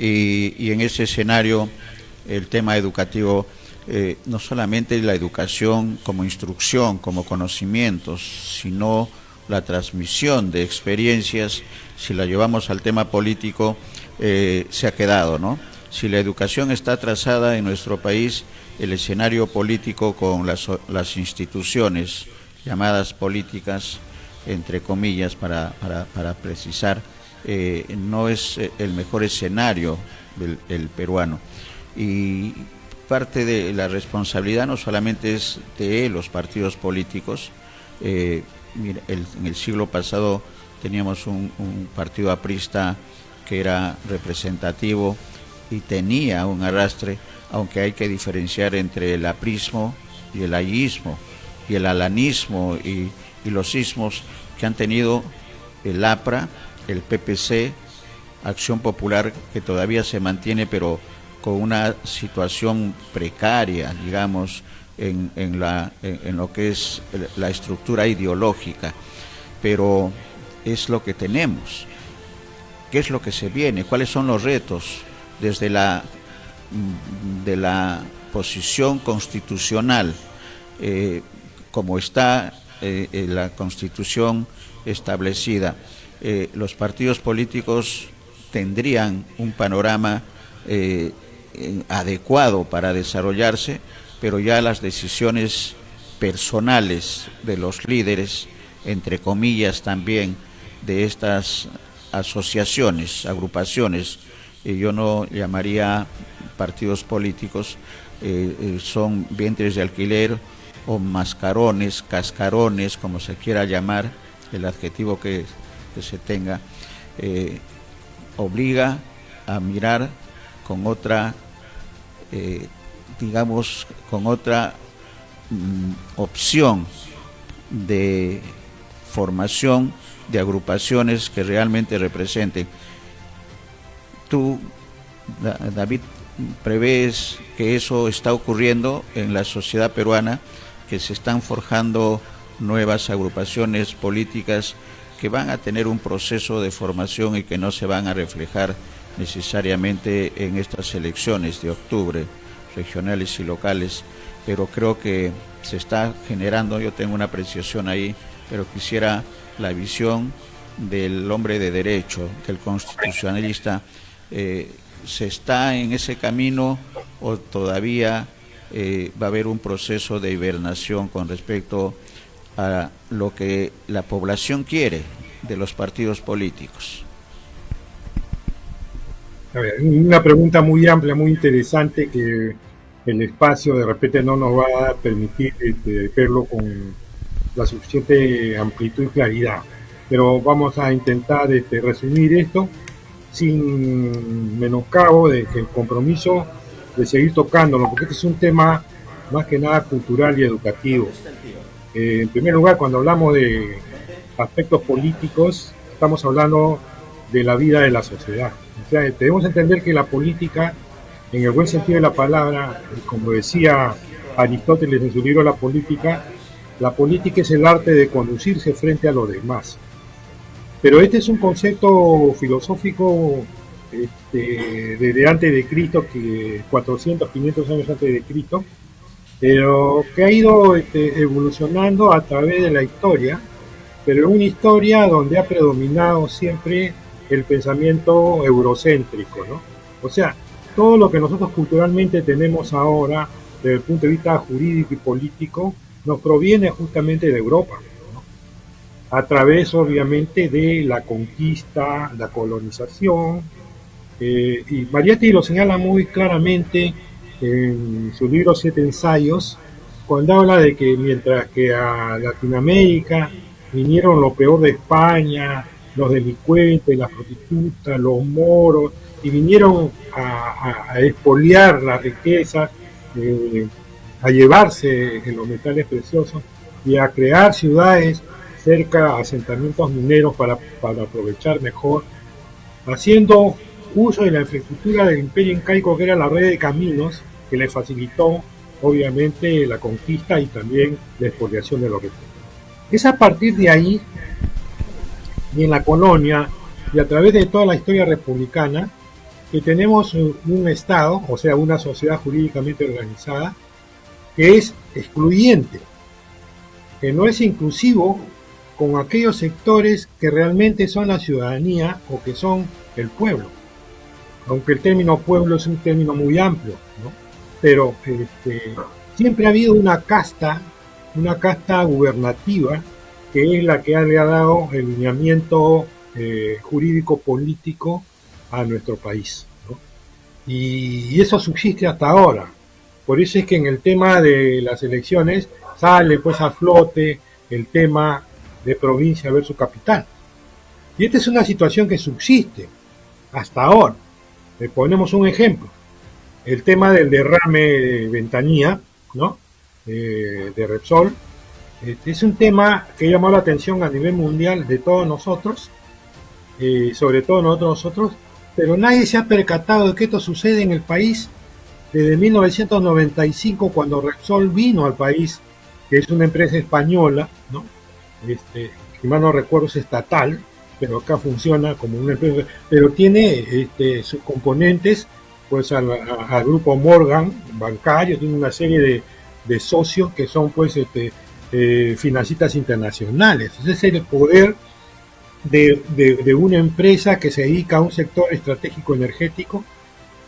y en ese escenario el tema educativo, no solamente la educación como instrucción, como conocimientos, sino la transmisión de experiencias, si la llevamos al tema político, se ha quedado, ¿no? Si la educación está atrasada en nuestro país, el escenario político con las instituciones llamadas políticas, entre comillas, para precisar, no es el mejor escenario del peruano. Y parte de la responsabilidad no solamente es de los partidos políticos. Mira, en el siglo pasado teníamos un partido aprista que era representativo y tenía un arrastre, aunque hay que diferenciar entre el aprismo y el ayismo, y el alanismo y los ismos que han tenido el APRA, el PPC, Acción Popular, que todavía se mantiene, pero con una situación precaria, digamos, en lo que es la estructura ideológica. Pero es lo que tenemos. ¿Qué es lo que se viene? ¿Cuáles son los retos desde la posición constitucional, como está la Constitución establecida? Los partidos políticos tendrían un panorama adecuado para desarrollarse, pero ya las decisiones personales de los líderes, entre comillas también, de estas asociaciones, agrupaciones, yo no llamaría partidos políticos, son vientres de alquiler o mascarones, cascarones, como se quiera llamar, el adjetivo que se tenga, obliga a mirar con otra, digamos, con otra opción de formación de agrupaciones que realmente representen. Tú, David, prevés que eso está ocurriendo en la sociedad peruana, que se están forjando nuevas agrupaciones políticas que van a tener un proceso de formación y que no se van a reflejar necesariamente en estas elecciones de octubre, regionales y locales, pero creo que se está generando, yo tengo una apreciación ahí, pero quisiera la visión del hombre de derecho, del constitucionalista. ¿Se está en ese camino o todavía va a haber un proceso de hibernación con respecto a lo que la población quiere de los partidos políticos? A ver, una pregunta muy amplia, muy interesante, que el espacio de repente no nos va a permitir verlo con la suficiente amplitud y claridad. Pero vamos a intentar resumir esto sin menoscabo del compromiso de seguir tocándolo, porque este es un tema más que nada cultural y educativo. En primer lugar, cuando hablamos de aspectos políticos, estamos hablando de la vida de la sociedad. O sea, debemos entender que la política, en el buen sentido de la palabra, como decía Aristóteles en su libro La política es el arte de conducirse frente a los demás. Pero este es un concepto filosófico desde antes de Cristo, que 400, 500 años antes de Cristo, pero que ha ido evolucionando a través de la historia, pero en una historia donde ha predominado siempre el pensamiento eurocéntrico, ¿no? O sea, todo lo que nosotros culturalmente tenemos ahora, desde el punto de vista jurídico y político, nos proviene justamente de Europa, ¿no? A través, obviamente, de la conquista, la colonización, y Mariátegui lo señala muy claramente en su libro Siete Ensayos, cuando habla de que mientras que a Latinoamérica vinieron lo peor de España, los delincuentes, las prostitutas, los moros, y vinieron a expoliar las riquezas, a llevarse los metales preciosos y a crear ciudades cerca, asentamientos mineros para aprovechar mejor, haciendo uso de la infraestructura del imperio incaico, que era la red de caminos, que le facilitó obviamente la conquista y también la expoliación de los recursos. Es a partir de ahí, y en la colonia, y a través de toda la historia republicana, que tenemos un Estado, o sea, una sociedad jurídicamente organizada, que es excluyente, que no es inclusivo con aquellos sectores que realmente son la ciudadanía o que son el pueblo. Aunque el término pueblo es un término muy amplio, ¿no? Pero siempre ha habido una casta gubernativa, que es la que le ha dado el lineamiento jurídico-político a nuestro país, ¿no? Y eso subsiste hasta ahora. Por eso es que en el tema de las elecciones sale pues a flote el tema de provincia versus capital. Y esta es una situación que subsiste hasta ahora. Le ponemos un ejemplo. El tema del derrame de Ventanilla, ¿no? De Repsol. Es un tema que llamó la atención a nivel mundial de todos nosotros, sobre todo nosotros, pero nadie se ha percatado de que esto sucede en el país desde 1995, cuando Repsol vino al país, que es una empresa española, ¿no? Si mal no recuerdo es estatal, pero acá funciona como una empresa, pero tiene sus componentes pues al grupo Morgan bancario, tiene una serie de socios que son pues financistas internacionales. Ese es el poder de una empresa que se dedica a un sector estratégico energético,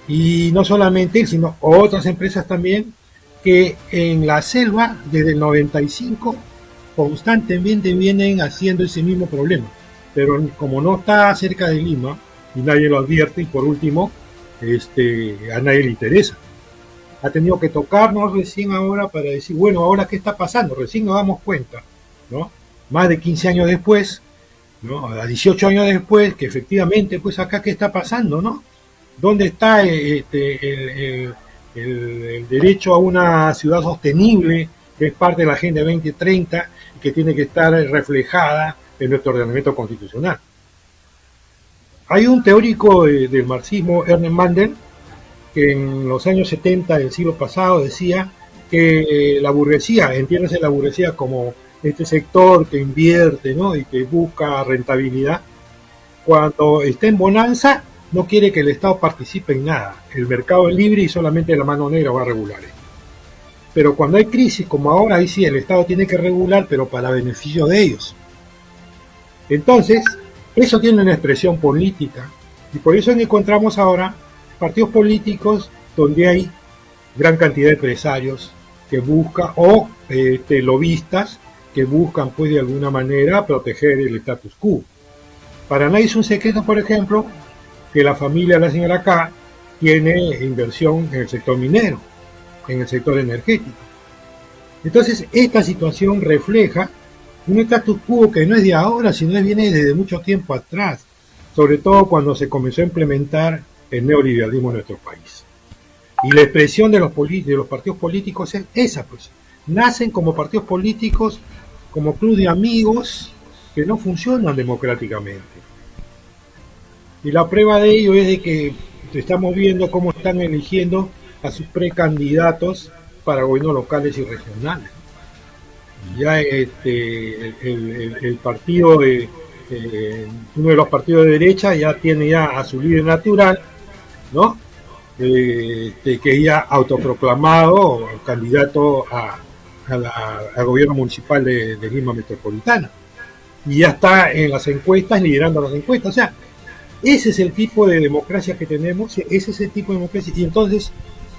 y no solamente él, sino otras empresas también, que en la selva desde el 95 constantemente vienen haciendo ese mismo problema, pero como no está cerca de Lima y nadie lo advierte, y por último a nadie le interesa, ha tenido que tocarnos recién ahora para decir, bueno, ahora qué está pasando, recién nos damos cuenta, ¿no? Más de 15 años después, ¿no? A 18 años después, que efectivamente, pues acá qué está pasando, ¿no? ¿Dónde está el derecho a una ciudad sostenible, que es parte de la Agenda 2030 y que tiene que estar reflejada en nuestro ordenamiento constitucional? Hay un teórico del marxismo, Ernest Mandel, que en los años 70 del siglo pasado decía que la burguesía, entiéndase la burguesía como este sector que invierte, ¿no? Y que busca rentabilidad, cuando está en bonanza no quiere que el Estado participe en nada. El mercado es libre y solamente la mano negra va a regular. Pero cuando hay crisis, como ahora, ahí sí el Estado tiene que regular, pero para beneficio de ellos. Entonces, eso tiene una expresión política, y por eso encontramos ahora partidos políticos donde hay gran cantidad de empresarios que buscan, o lobistas que buscan pues de alguna manera proteger el status quo. Para nadie es un secreto, por ejemplo, que la familia de la señora K tiene inversión en el sector minero, en el sector energético. Entonces, esta situación refleja un status quo que no es de ahora, sino que viene desde mucho tiempo atrás, sobre todo cuando se comenzó a implementar el neoliberalismo en nuestro país. Y la expresión de los partidos políticos es esa, pues. Nacen como partidos políticos, como club de amigos que no funcionan democráticamente. Y la prueba de ello es de que estamos viendo cómo están eligiendo a sus precandidatos para gobiernos locales y regionales. Ya el partido uno de los partidos de derecha ya tiene ya a su líder natural, ¿no? Que ya autoproclamado candidato al gobierno municipal de Lima Metropolitana, y ya está en las encuestas, liderando las encuestas. O sea, ese es el tipo de democracia que tenemos, ese es el tipo de democracia. Y entonces,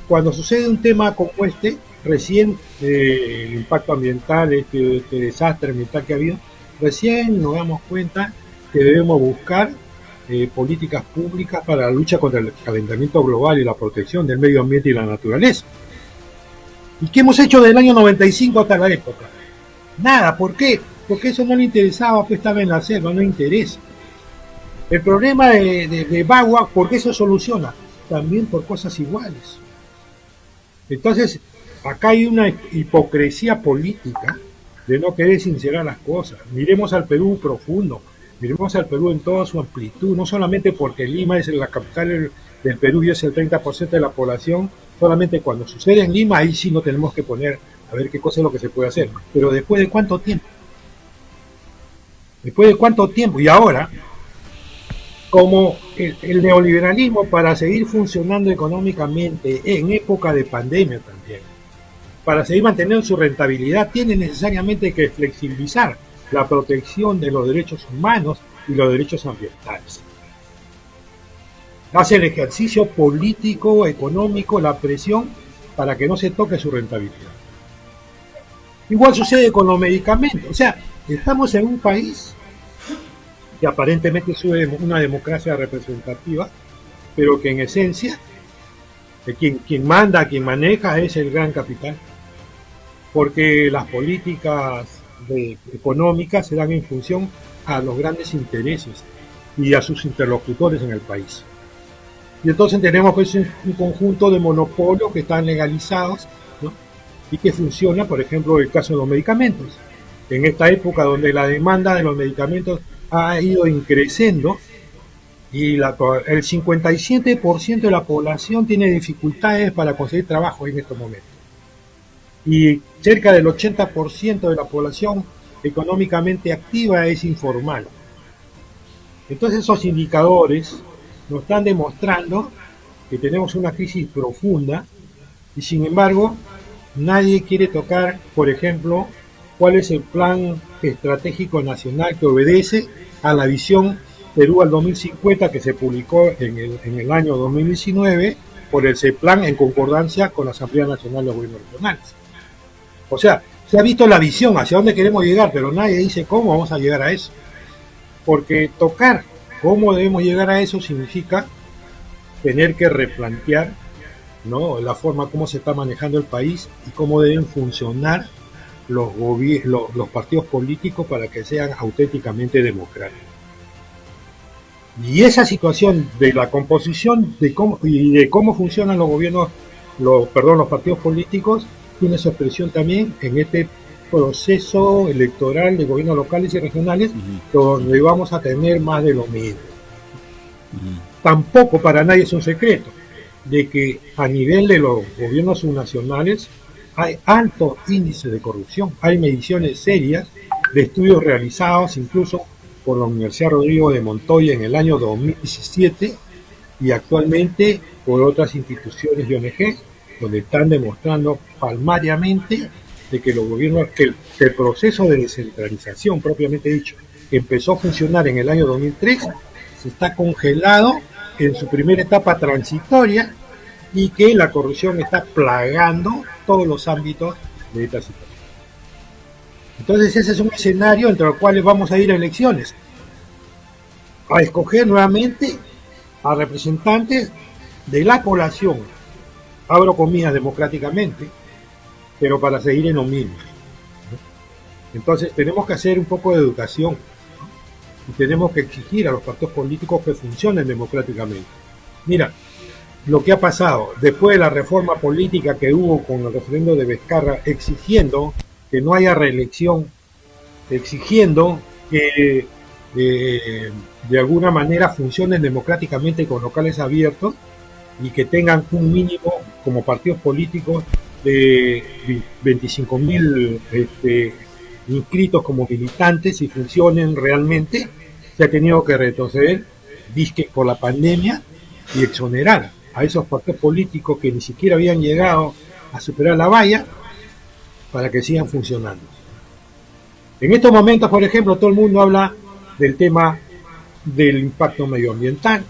cuando sucede un tema como recién el impacto ambiental, este desastre ambiental que ha habido, recién nos damos cuenta que debemos buscar políticas públicas para la lucha contra el calentamiento global y la protección del medio ambiente y la naturaleza. ¿Y qué hemos hecho del año 95 hasta la época? Nada. ¿Por qué? Porque eso no le interesaba, pues estaba en la selva, no interesa. El problema de Bagua, ¿por qué se soluciona? También por cosas iguales. Entonces, acá hay una hipocresía política de no querer sincerar las cosas. Miremos al Perú profundo, miremos al Perú en toda su amplitud, no solamente porque Lima es la capital del Perú y es el 30% de la población, solamente cuando sucede en Lima, ahí sí no tenemos que poner a ver qué cosa es lo que se puede hacer. Pero ¿después de cuánto tiempo? ¿Después de cuánto tiempo? Y ahora, como el neoliberalismo, para seguir funcionando económicamente en época de pandemia también, para seguir manteniendo su rentabilidad, tiene necesariamente que flexibilizar la protección de los derechos humanos y los derechos ambientales. Hace el ejercicio político, económico, la presión para que no se toque su rentabilidad. Igual sucede con los medicamentos. O sea, estamos en un país que aparentemente es una democracia representativa, pero que en esencia quien manda, quien maneja es el gran capital, porque las políticas económicas se dan en función a los grandes intereses y a sus interlocutores en el país. Y entonces tenemos pues un conjunto de monopolios que están legalizados, ¿no? Y que funciona, por ejemplo, el caso de los medicamentos. En esta época donde la demanda de los medicamentos ha ido increciendo y el 57% de la población tiene dificultades para conseguir trabajo en estos momentos. Y cerca del 80% de la población económicamente activa es informal. Entonces esos indicadores nos están demostrando que tenemos una crisis profunda y sin embargo nadie quiere tocar, por ejemplo, cuál es el plan estratégico nacional que obedece a la visión Perú al 2050 que se publicó en el año 2019 por el CEPLAN en concordancia con la Asamblea Nacional de los Gobiernos Regionales. O sea, se ha visto la visión hacia dónde queremos llegar, pero nadie dice cómo vamos a llegar a eso. Porque tocar cómo debemos llegar a eso significa tener que replantear, ¿no?, la forma como se está manejando el país y cómo deben funcionar los partidos políticos para que sean auténticamente democráticos. Y esa situación de la composición de cómo funcionan los gobiernos, los partidos políticos, tiene su expresión también en este proceso electoral de gobiernos locales y regionales, donde vamos a tener más de lo mismo. Tampoco para nadie es un secreto de que a nivel de los gobiernos subnacionales hay alto índice de corrupción, hay mediciones serias de estudios realizados incluso por la Universidad Rodrigo de Montoya en el año 2017 y actualmente por otras instituciones y ONG, donde están demostrando palmariamente de que los gobiernos, que el proceso de descentralización propiamente dicho, que empezó a funcionar en el año 2003, se está congelado en su primera etapa transitoria y que la corrupción está plagando todos los ámbitos de esta situación. Entonces ese es un escenario entre los cuales vamos a ir a elecciones, a escoger nuevamente a representantes de la población, abro comillas, democráticamente, pero para seguir en lo mismo. Entonces tenemos que hacer un poco de educación, ¿no? Y tenemos que exigir a los partidos políticos que funcionen democráticamente. Mira, lo que ha pasado después de la reforma política que hubo con el referendo de Vizcarra, exigiendo que no haya reelección, exigiendo que de alguna manera funcionen democráticamente con locales abiertos y que tengan un mínimo como partidos políticos de 25.000 inscritos como militantes y funcionen realmente, se ha tenido que retroceder, disque por la pandemia, y exonerar a esos partidos políticos que ni siquiera habían llegado a superar la valla para que sigan funcionando. En estos momentos, por ejemplo, todo el mundo habla del tema del impacto medioambiental,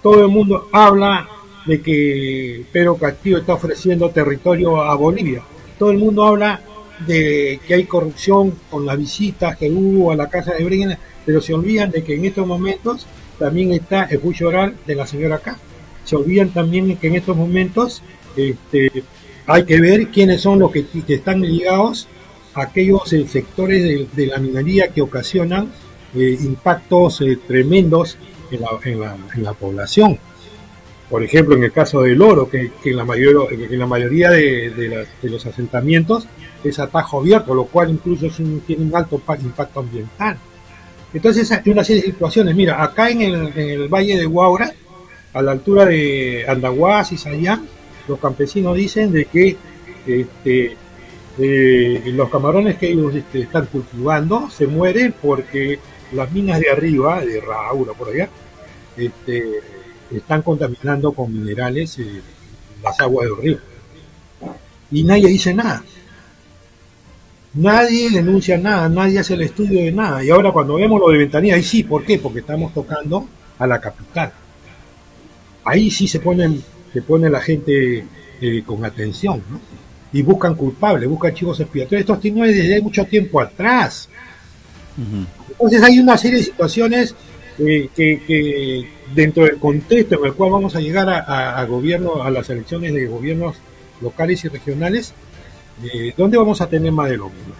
todo el mundo habla de que Pedro Castillo está ofreciendo territorio a Bolivia, todo el mundo habla de que hay corrupción con las visitas que hubo a la casa de Breña, pero se olvidan de que en estos momentos también está el juicio oral de la señora K. Se olvidan también de que en estos momentos hay que ver quiénes son los que están ligados a aquellos sectores de la minería que ocasionan impactos tremendos en la población. Por ejemplo, en el caso del oro, que en la mayoría de los asentamientos es atajo abierto, lo cual incluso tiene un alto impacto ambiental. Entonces hay una serie de situaciones. Mira, acá en el Valle de Huaura, a la altura de Andahuás y Sayán, los campesinos dicen de que los camarones que ellos están cultivando se mueren porque las minas de arriba, de Raura por allá, este, están contaminando con minerales las aguas del río. Y nadie dice nada. Nadie denuncia nada, nadie hace el estudio de nada. Y ahora cuando vemos lo de Ventanilla, ahí sí, ¿por qué? Porque estamos tocando a la capital. Ahí sí se pone la gente con atención, ¿no? Y buscan culpables, buscan chivos expiatorios. Esto tiene desde mucho tiempo atrás. Ujú. Entonces hay una serie de situaciones que dentro del contexto en el cual vamos a llegar a gobierno, a las elecciones de gobiernos locales y regionales, ¿dónde vamos a tener más de lo mismo?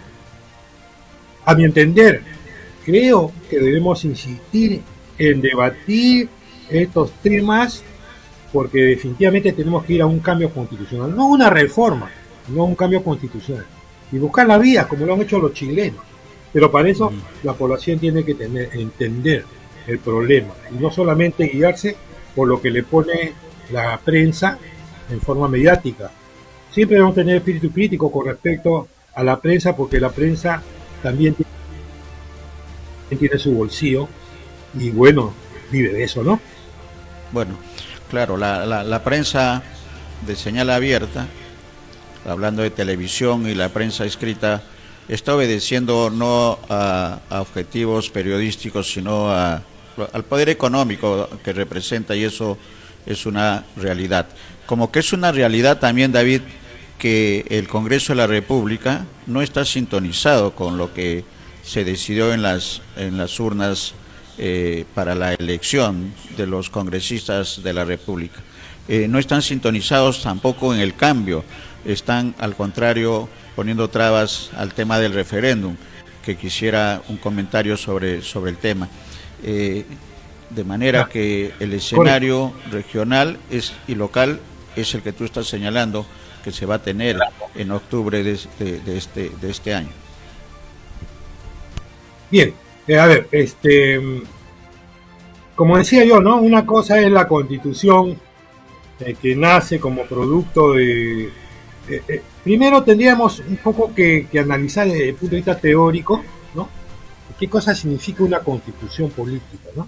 A mi entender, creo que debemos insistir en debatir estos temas porque definitivamente tenemos que ir a un cambio constitucional, no una reforma, no un cambio constitucional, y buscar la vía como lo han hecho los chilenos. Pero para eso la población tiene que entender el problema y no solamente guiarse por lo que le pone la prensa en forma mediática. Siempre debemos tener espíritu crítico con respecto a la prensa porque la prensa también tiene su bolsillo y bueno, vive de eso, ¿no? Bueno, claro, la prensa de señal abierta, hablando de televisión y la prensa escrita, está obedeciendo no a objetivos periodísticos, sino al poder económico que representa, y eso es una realidad. Como que es una realidad también, David, que el Congreso de la República no está sintonizado con lo que se decidió en las urnas para la elección de los congresistas de la República. No están sintonizados tampoco en el cambio, están al contrario poniendo trabas al tema del referéndum, que quisiera un comentario sobre el tema. De manera que el escenario regional y local es el que tú estás señalando que se va a tener en octubre de este año. Bien, a ver, como decía yo, ¿no? Una cosa es la Constitución que nace como producto de... primero tendríamos un poco que analizar desde el punto de vista teórico, ¿no? ¿Qué cosa significa una constitución política, ¿no?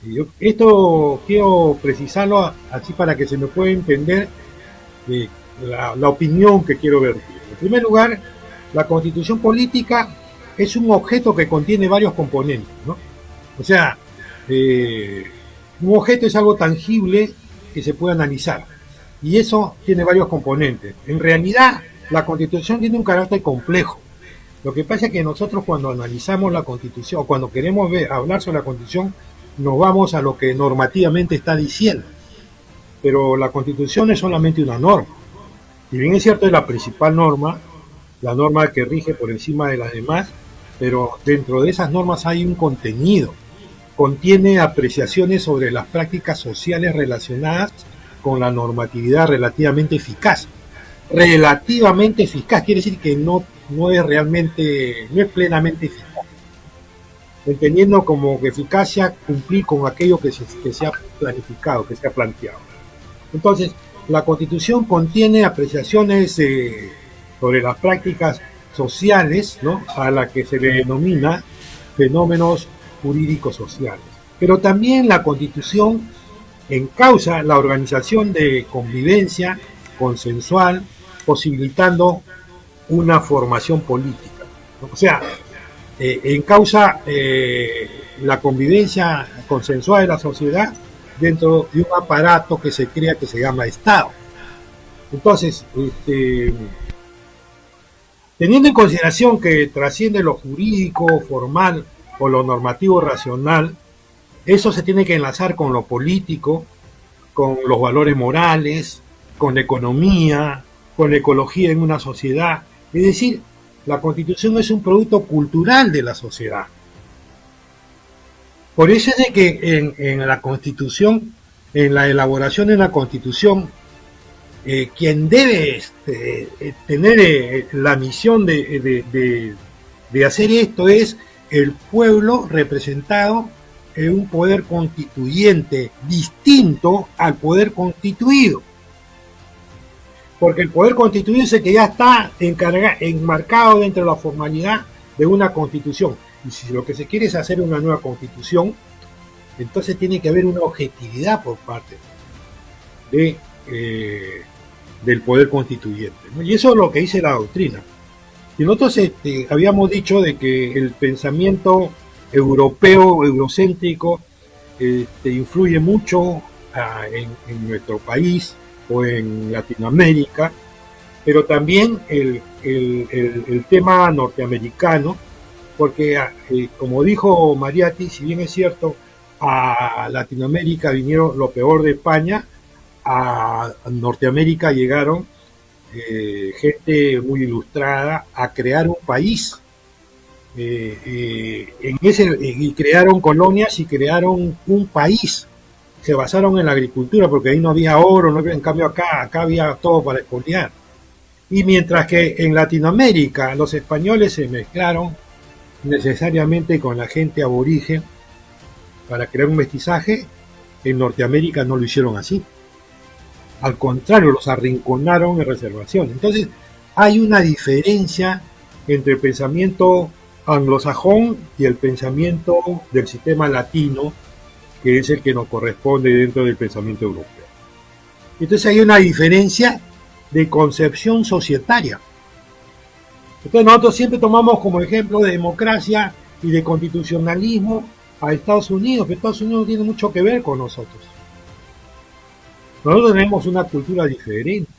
Y esto quiero precisarlo así para que se me pueda entender la opinión que quiero vertir. En primer lugar, la constitución política es un objeto que contiene varios componentes, ¿no? O sea, un objeto es algo tangible que se puede analizar y eso tiene varios componentes. En realidad, la Constitución tiene un carácter complejo. Lo que pasa es que nosotros cuando analizamos la Constitución o cuando queremos hablar sobre la Constitución, nos vamos a lo que normativamente está diciendo. Pero la Constitución es solamente una norma. Y bien es cierto, es la principal norma, la norma que rige por encima de las demás, pero dentro de esas normas hay un contenido. Contiene apreciaciones sobre las prácticas sociales relacionadas con la normatividad relativamente eficaz. Relativamente eficaz quiere decir que no es plenamente eficaz. Entendiendo como que eficacia cumplir con aquello que se ha planificado, que se ha planteado. Entonces, la Constitución contiene apreciaciones sobre las prácticas sociales, ¿no? A la que se le denomina fenómenos jurídicos sociales. Pero también la Constitución encausa la organización de convivencia consensual, posibilitando una formación política. O sea, encausa la convivencia consensual de la sociedad dentro de un aparato que se crea que se llama Estado. Entonces, teniendo en consideración que trasciende lo jurídico, formal o lo normativo racional, eso se tiene que enlazar con lo político, con los valores morales, con la economía, con la ecología en una sociedad. Es decir, la Constitución es un producto cultural de la sociedad. Por eso es de que en la Constitución, en la elaboración de una Constitución, quien debe tener la misión de hacer esto es el pueblo representado en un poder constituyente distinto al poder constituido. Porque el poder constituido es el que ya está enmarcado dentro de la formalidad de una constitución. Y si lo que se quiere es hacer una nueva constitución, Entonces tiene que haber una objetividad por parte de, del poder constituyente, ¿no? Y eso es lo que dice la doctrina. Y nosotros habíamos dicho de que el pensamiento europeo, eurocéntrico, influye mucho en nuestro país o en Latinoamérica, pero también el tema norteamericano, porque como dijo Mariatti, si bien es cierto, a Latinoamérica vinieron lo peor de España, a Norteamérica llegaron gente muy ilustrada a crear un país. Y crearon colonias y crearon un país. Se basaron en la agricultura porque ahí no había oro, no había, en cambio acá había todo para expoliar. Y mientras que en Latinoamérica los españoles se mezclaron necesariamente con la gente aborigen para crear un mestizaje, en Norteamérica no lo hicieron así. Al contrario, los arrinconaron en reservación. Entonces, hay una diferencia entre el pensamiento anglosajón y el pensamiento del sistema latino, que es el que nos corresponde dentro del pensamiento europeo. Entonces hay una diferencia de concepción societaria. Entonces nosotros siempre tomamos como ejemplo de democracia y de constitucionalismo a Estados Unidos, pero Estados Unidos no tiene mucho que ver con nosotros. Nosotros tenemos una cultura diferente.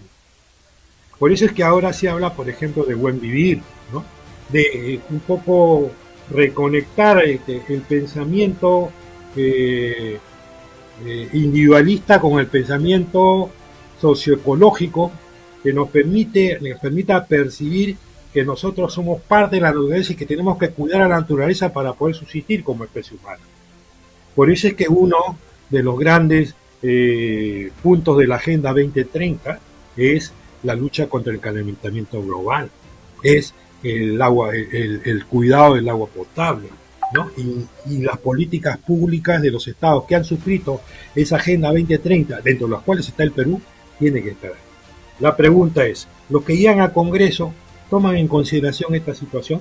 Por eso es que ahora se habla, por ejemplo, de buen vivir, ¿no? De un poco reconectar el pensamiento individualista con el pensamiento socioecológico que nos permita percibir que nosotros somos parte de la naturaleza y que tenemos que cuidar a la naturaleza para poder subsistir como especie humana. Por eso es que uno de los grandes puntos de la Agenda 2030 es la lucha contra el calentamiento global, es el agua, el cuidado del agua potable, ¿no? Y las políticas públicas de los estados que han suscrito esa Agenda 2030, dentro de las cuales está el Perú, tiene que estar ahí. La pregunta es, ¿los que llegan a Congreso toman en consideración esta situación?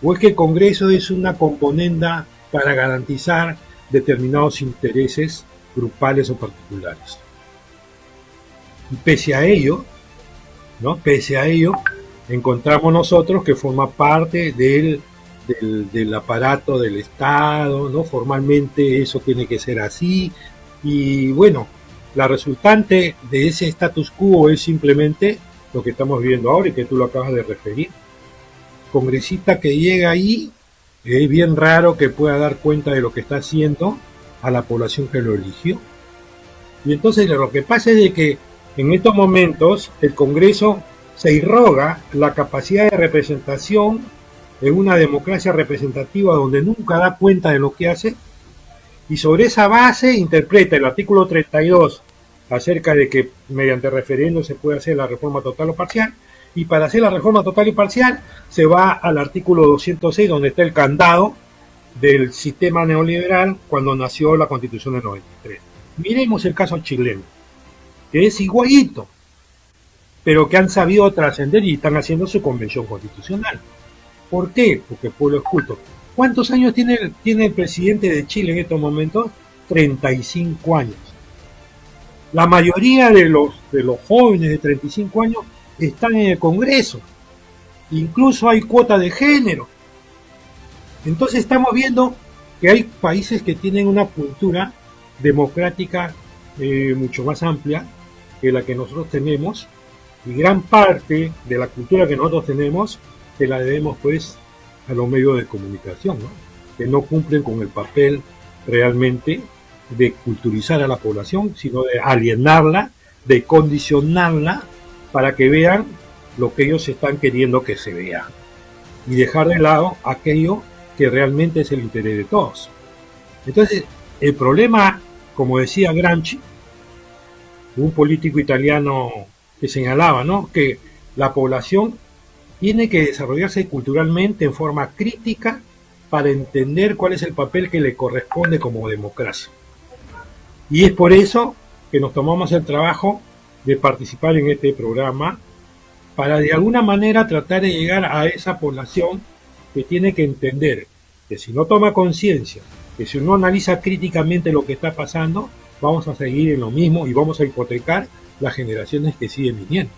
¿O es que el Congreso es una componenda para garantizar determinados intereses grupales o particulares? Y pese a ello, ¿no? Pese a ello, encontramos nosotros que forma parte del aparato del Estado, ¿no? Formalmente eso tiene que ser así. Y bueno, la resultante de ese status quo es simplemente lo que estamos viviendo ahora y que tú lo acabas de referir. Congresista que llega ahí, es bien raro que pueda dar cuenta de lo que está haciendo a la población que lo eligió. Y entonces lo que pasa es de que en estos momentos el Congreso se irroga la capacidad de representación en una democracia representativa donde nunca da cuenta de lo que hace, y sobre esa base interpreta el artículo 32 acerca de que mediante referéndum se puede hacer la reforma total o parcial, y para hacer la reforma total y parcial se va al artículo 206 donde está el candado del sistema neoliberal cuando nació la Constitución del 93. Miremos el caso chileno, que es igualito, pero que han sabido trascender y están haciendo su convención constitucional. ¿Por qué? Porque el pueblo es culto. ¿Cuántos años tiene el presidente de Chile en estos momentos? 35 años. La mayoría de los jóvenes de 35 años están en el Congreso. Incluso hay cuota de género. Entonces estamos viendo que hay países que tienen una cultura democrática mucho más amplia que la que nosotros tenemos, y gran parte de la cultura que nosotros tenemos se la debemos pues a los medios de comunicación, ¿no? Que no cumplen con el papel realmente de culturizar a la población, sino de alienarla, de condicionarla para que vean lo que ellos están queriendo que se vea y dejar de lado aquello que realmente es el interés de todos. Entonces, el problema, como decía Gramsci, un político italiano que señalaba, ¿no?, que la población tiene que desarrollarse culturalmente en forma crítica para entender cuál es el papel que le corresponde como democracia. Y es por eso que nos tomamos el trabajo de participar en este programa, para de alguna manera tratar de llegar a esa población que tiene que entender que si no toma conciencia que si uno analiza críticamente lo que está pasando, vamos a seguir en lo mismo y vamos a hipotecar las generaciones que siguen viniendo.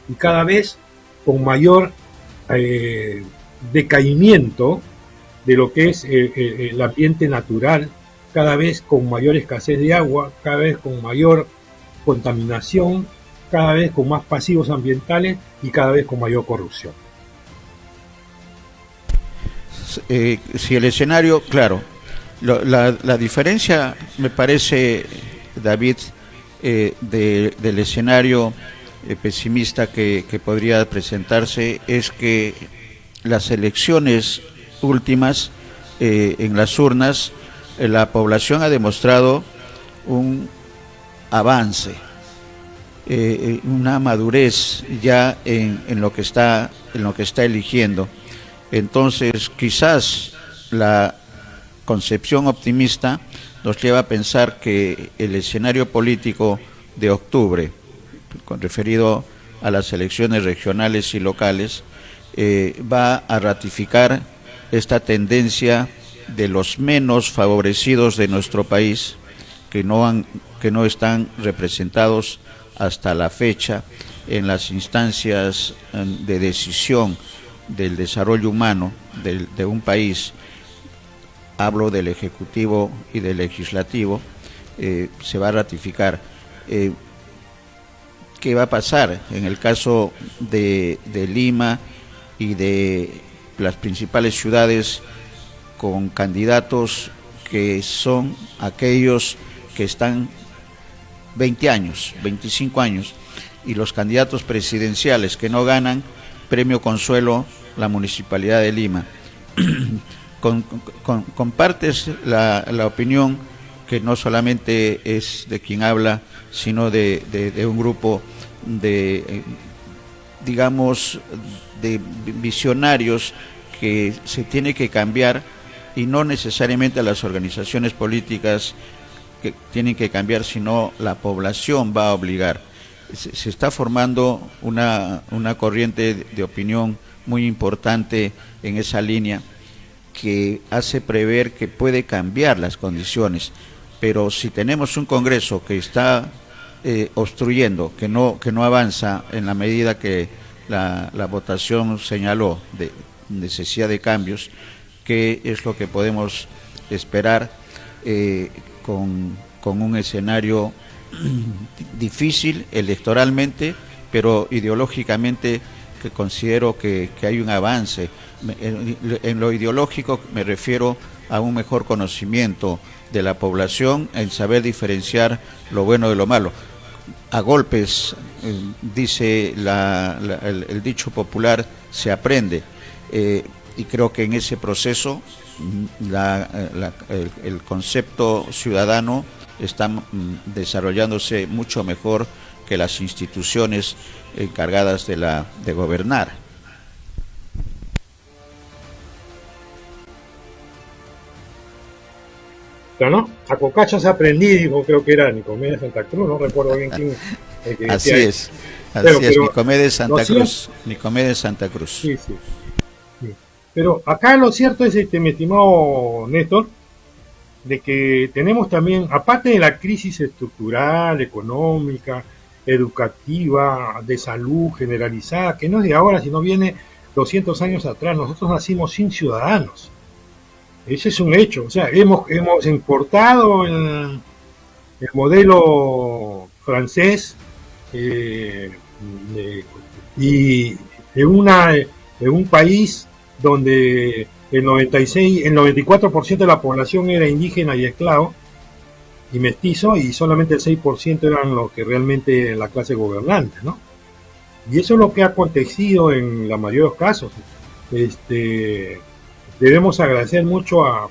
Y cada vez con mayor decaimiento de lo que es el ambiente natural, cada vez con mayor escasez de agua, cada vez con mayor contaminación, cada vez con más pasivos ambientales y cada vez con mayor corrupción. Si el escenario, claro, la diferencia me parece, David, del escenario pesimista que podría presentarse es que las elecciones últimas en las urnas, la población ha demostrado un avance, una madurez ya en lo que está eligiendo. Entonces, quizás la concepción optimista nos lleva a pensar que el escenario político de octubre, referido a las elecciones regionales y locales, va a ratificar esta tendencia de los menos favorecidos de nuestro país, que no están representados hasta la fecha en las instancias de decisión del desarrollo humano de un país. Hablo del Ejecutivo y del Legislativo. Se va a ratificar. ¿Qué va a pasar en el caso de Lima y de las principales ciudades con candidatos que son aquellos que están 20 años, 25 años, y los candidatos presidenciales que no ganan, premio consuelo la Municipalidad de Lima? Compartes la opinión que no solamente es de quien habla, sino de un grupo de, digamos, de visionarios, que se tiene que cambiar, y no necesariamente las organizaciones políticas que tienen que cambiar, sino la población va a obligar. Se está formando una corriente de opinión muy importante en esa línea, que hace prever que puede cambiar las condiciones, pero si tenemos un Congreso que está obstruyendo, que no avanza en la medida que la votación señaló de necesidad de cambios, ¿qué es lo que podemos esperar con un escenario difícil electoralmente, pero ideológicamente que considero que hay un avance? En lo ideológico me refiero a un mejor conocimiento de la población, en saber diferenciar lo bueno de lo malo. A golpes, dice el dicho popular, se aprende, y creo que en ese proceso el concepto ciudadano está desarrollándose mucho mejor que las instituciones encargadas de gobernar. ¿No? A cocachas aprendí, dijo, creo que era Nicomedes Santa Cruz, no recuerdo bien quién. Así es, Nicomedes Santa Cruz. Nicomedes Santa Cruz. Sí. Pero acá lo cierto es, mi estimado Néstor, de que tenemos también, aparte de la crisis estructural, económica, educativa, de salud generalizada, que no es de ahora, sino viene 200 años atrás. Nosotros nacimos sin ciudadanos. Ese es un hecho. O sea, hemos importado el modelo francés, y en un país donde el 94% de la población era indígena y esclavo y mestizo, y solamente el 6% eran los que realmente la clase gobernante, ¿no? Y eso es lo que ha acontecido en la mayoría de los casos. Debemos agradecer mucho a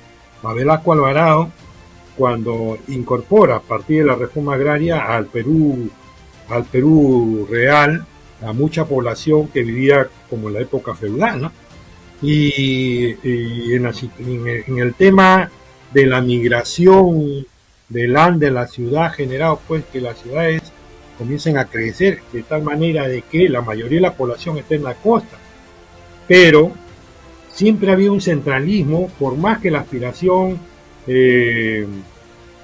Velasco Alvarado cuando incorpora, a partir de la reforma agraria, al Perú real, a mucha población que vivía como en la época feudal, ¿no? Y en el tema de la migración del ande a la ciudad, ha generado pues que las ciudades comiencen a crecer de tal manera de que la mayoría de la población esté en la costa. Pero siempre había un centralismo, por más que la aspiración eh,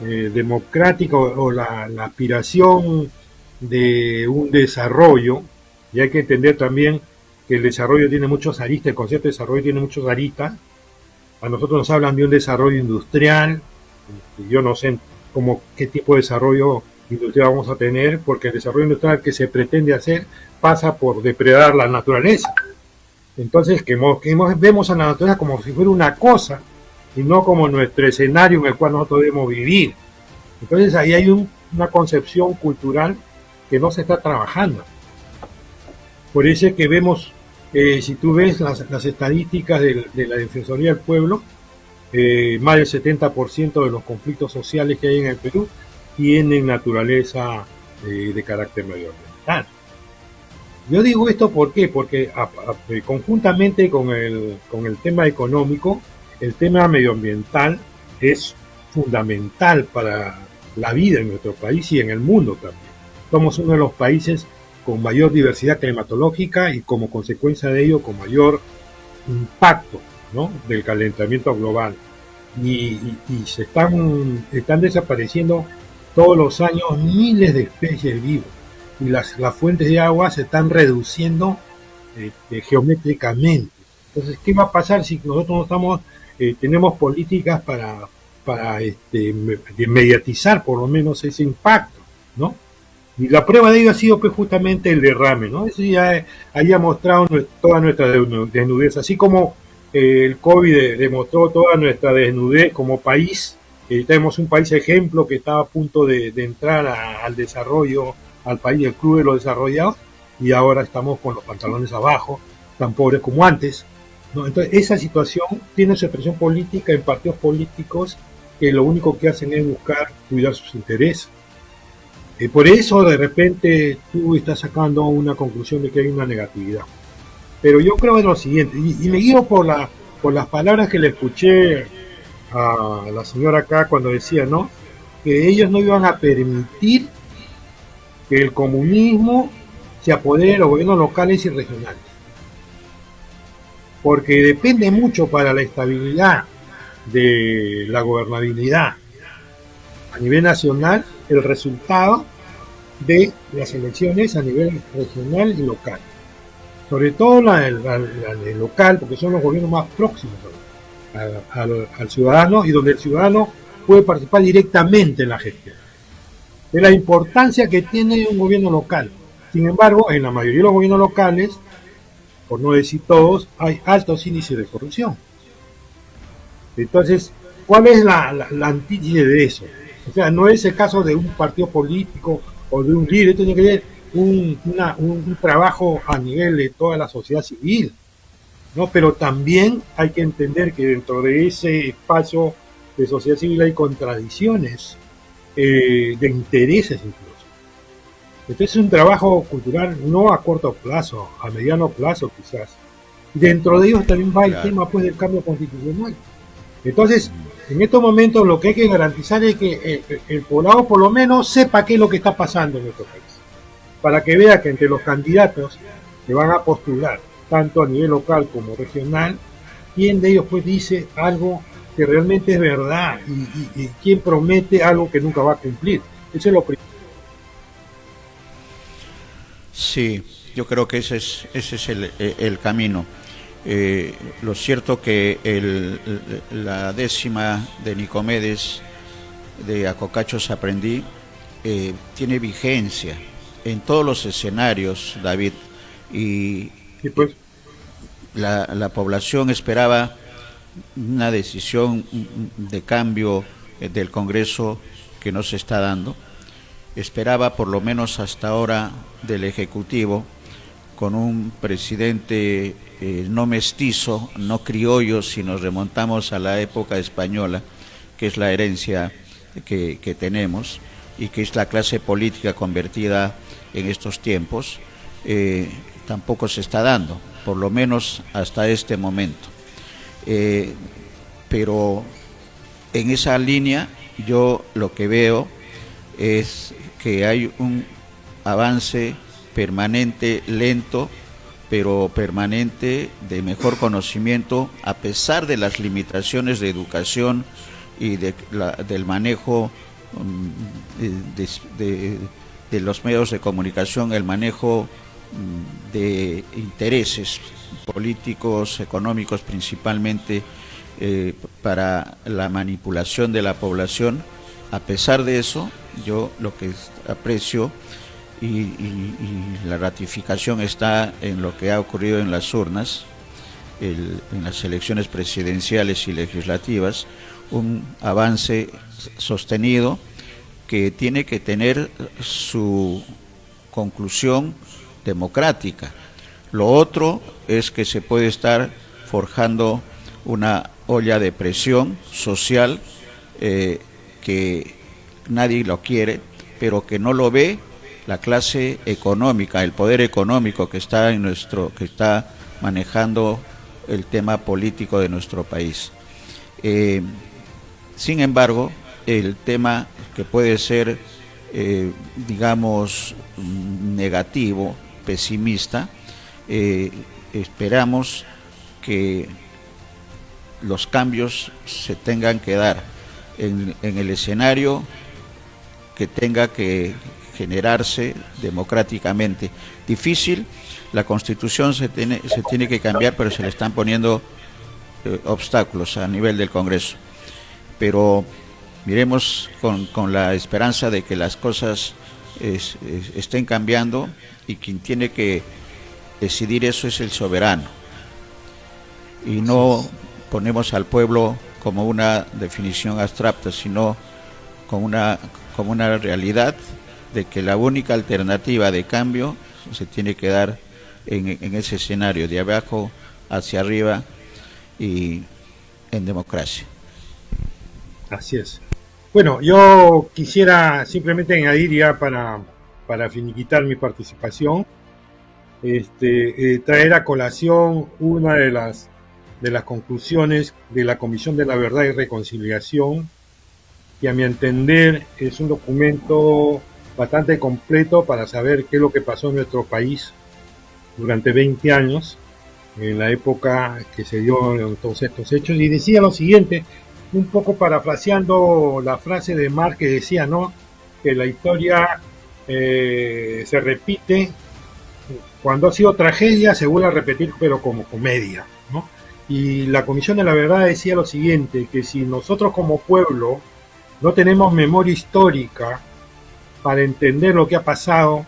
democrática o la aspiración de un desarrollo, y hay que entender también que el desarrollo tiene muchos aristas, el concepto de desarrollo tiene muchos aristas. A nosotros nos hablan de un desarrollo industrial, yo no sé qué tipo de desarrollo industrial vamos a tener, porque el desarrollo industrial que se pretende hacer pasa por depredar la naturaleza. Entonces, vemos a la naturaleza como si fuera una cosa y no como nuestro escenario en el cual nosotros debemos vivir. Entonces, ahí hay una concepción cultural que no se está trabajando. Por eso es que vemos, si tú ves las estadísticas de la Defensoría del Pueblo, más del 70% de los conflictos sociales que hay en el Perú tienen naturaleza de carácter medioambiental. Yo digo esto ¿por qué? Porque conjuntamente con el tema económico, el tema medioambiental es fundamental para la vida en nuestro país y en el mundo también. Somos uno de los países con mayor diversidad climatológica y como consecuencia de ello con mayor impacto, ¿no?, del calentamiento global. Y se están desapareciendo todos los años miles de especies vivas y las fuentes de agua se están reduciendo geométricamente. Entonces, ¿qué va a pasar si nosotros no tenemos políticas para mediatizar por lo menos ese impacto, ¿no? Y la prueba de ello ha sido pues justamente el derrame, ¿no? Eso ya haya mostrado toda nuestra desnudez, así como el COVID demostró toda nuestra desnudez como país. Tenemos un país ejemplo que estaba a punto de entrar al desarrollo, al país del club de los desarrollados, y ahora estamos con los pantalones abajo, tan pobres como antes, ¿no? Entonces, esa situación tiene su expresión política en partidos políticos que lo único que hacen es buscar cuidar sus intereses. Por eso, de repente, tú estás sacando una conclusión de que hay una negatividad. Pero yo creo en lo siguiente, y me guío por las palabras que le escuché a la señora acá cuando decía, ¿no?, que ellos no iban a permitir que el comunismo se apodere de los gobiernos locales y regionales, porque depende mucho para la estabilidad de la gobernabilidad a nivel nacional el resultado de las elecciones a nivel regional y local, sobre todo la local, porque son los gobiernos más próximos al ciudadano y donde el ciudadano puede participar directamente en la gestión. De la importancia que tiene un gobierno local. Sin embargo, en la mayoría de los gobiernos locales, por no decir todos, hay altos índices de corrupción. Entonces, ¿cuál es la antítesis de eso? O sea, no es el caso de un partido político o de un líder, tiene que ver un trabajo a nivel de toda la sociedad civil, ¿no? Pero también hay que entender que dentro de ese espacio de sociedad civil hay contradicciones de intereses incluso. Entonces es un trabajo cultural no a corto plazo, a mediano plazo quizás. Dentro de ellos también va el tema pues del cambio constitucional. Entonces, en estos momentos lo que hay que garantizar es que el poblado por lo menos sepa qué es lo que está pasando en nuestro país, para que vea que entre los candidatos que van a postular, tanto a nivel local como regional, quién de ellos pues dice algo que realmente es verdad y quién promete algo que nunca va a cumplir. Eso es lo primero. Sí, yo creo que ese es el camino. Lo cierto que la décima de Nicomedes de Acocachos aprendí tiene vigencia en todos los escenarios, David, y pues la población esperaba una decisión de cambio del Congreso que no se está dando. Esperaba por lo menos hasta ahora del Ejecutivo con un presidente no mestizo, no criollo, si nos remontamos a la época española, que es la herencia que tenemos y que es la clase política convertida en estos tiempos, tampoco se está dando, por lo menos hasta este momento. Pero en esa línea yo lo que veo es que hay un avance permanente, lento, pero permanente, de mejor conocimiento, a pesar de las limitaciones de educación y del manejo de, de, de los medios de comunicación, el manejo de intereses políticos, económicos principalmente, para la manipulación de la población. A pesar de eso, yo lo que aprecio y la ratificación está en lo que ha ocurrido en las urnas, en las elecciones presidenciales y legislativas, un avance sostenido que tiene que tener su conclusión democrática. Lo otro es que se puede estar forjando una olla de presión social que nadie lo quiere, pero que no lo ve la clase económica, el poder económico que está que está manejando el tema político de nuestro país. Sin embargo, el tema que puede ser, digamos, negativo, pesimista, esperamos que los cambios se tengan que dar en el escenario que tenga que generarse democráticamente. Difícil, la Constitución se tiene que cambiar, pero se le están poniendo obstáculos a nivel del Congreso. Pero miremos con la esperanza de que las cosas estén cambiando, y quien tiene que decidir eso es el soberano. Y no ponemos al pueblo como una definición abstracta, sino como una realidad de que la única alternativa de cambio se tiene que dar en ese escenario, de abajo hacia arriba y en democracia. Así es. Bueno, yo quisiera simplemente añadir ya para finiquitar mi participación, traer a colación una de las conclusiones de la Comisión de la Verdad y Reconciliación, que a mi entender es un documento bastante completo para saber qué es lo que pasó en nuestro país durante 20 años, en la época que se dio todos estos hechos, y decía lo siguiente, un poco parafraseando la frase de Marx que decía, ¿no?, que la historia se repite, cuando ha sido tragedia se vuelve a repetir, pero como comedia, ¿no? Y la Comisión de la Verdad decía lo siguiente, que si nosotros como pueblo no tenemos memoria histórica para entender lo que ha pasado,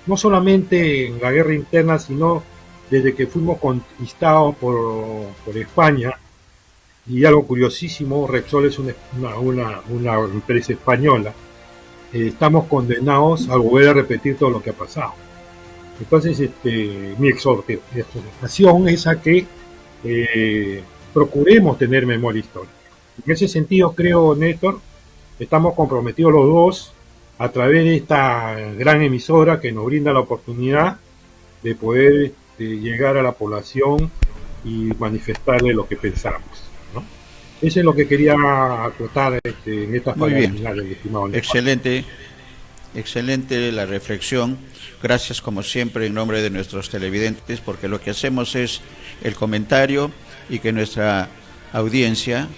no solamente en la guerra interna, sino desde que fuimos conquistados por España. Y algo curiosísimo, Repsol es una empresa española, estamos condenados a volver a repetir todo lo que ha pasado. Entonces, mi exhortación es a que procuremos tener memoria histórica. En ese sentido, creo, Néstor, estamos comprometidos los dos a través de esta gran emisora que nos brinda la oportunidad de poder llegar a la población y manifestarle lo que pensamos, ¿no? Eso es lo que quería acotar en estas palabras finales, estimado Néstor. Excelente la reflexión. Gracias como siempre en nombre de nuestros televidentes, porque lo que hacemos es el comentario y que nuestra audiencia,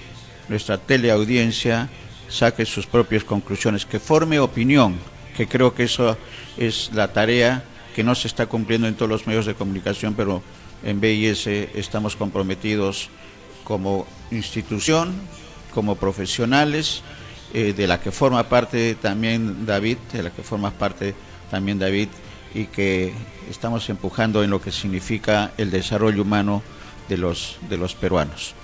nuestra teleaudiencia, saque sus propias conclusiones, que forme opinión, que creo que eso es la tarea que no se está cumpliendo en todos los medios de comunicación, pero en BIS estamos comprometidos como institución, como profesionales, de la que forma parte también David, y que estamos empujando en lo que significa el desarrollo humano de los peruanos.